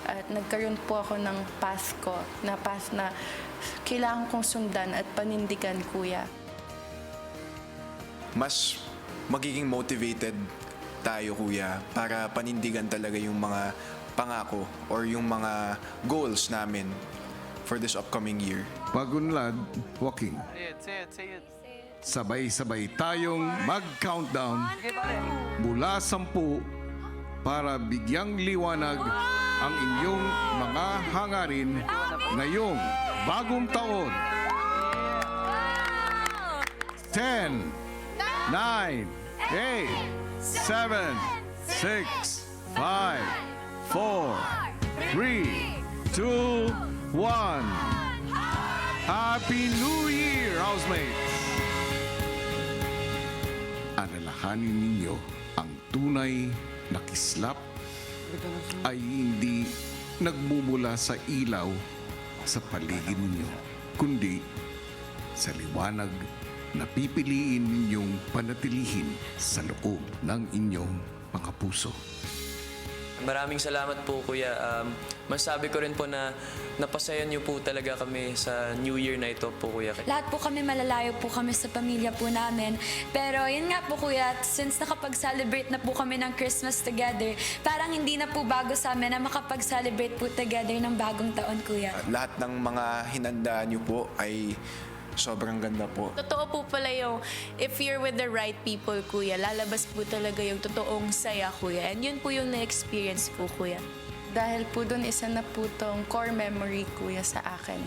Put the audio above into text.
At nagkaroon po ako ng path ko, na path na kailangan kong sundan at panindigan, kuya. Mas magiging motivated tayo, kuya, para panindigan talaga yung mga pangako or yung mga goals namin for this upcoming year. Pagunlad, walking. Say it. Sabay-sabay tayong mag-countdown mula 10 para bigyang liwanag ang inyong mga hangarin ngayong bagong taon. 10, 9, 8, 7, 6, 5, 4, 3, 2, 1. Happy New Year, housemates! Alalahanin ninyo ang tunay na kislap ay hindi nagmumula sa ilaw sa paligid ninyo, kundi sa liwanag na pipiliin ninyong panatilihin sa loob ng inyong mga puso. Maraming salamat po, Kuya. Masabi ko rin po na napasaya niyo po talaga kami sa New Year na ito po, Kuya. Lahat po kami malalayo po kami sa pamilya po namin. Pero yun nga po, Kuya, since nakapag-celebrate na po kami ng Christmas together, parang hindi na po bago sa amin na makapag-celebrate po together ng bagong taon, Kuya. Lahat ng mga hinandaan niyo po ay sobrang ganda po. Totoo po pala yung if you're with the right people, kuya, lalabas po talaga yung totoong saya, kuya. And yun po yung na-experience ko, kuya. Dahil po dun, isa na po tong core memory, kuya, sa akin.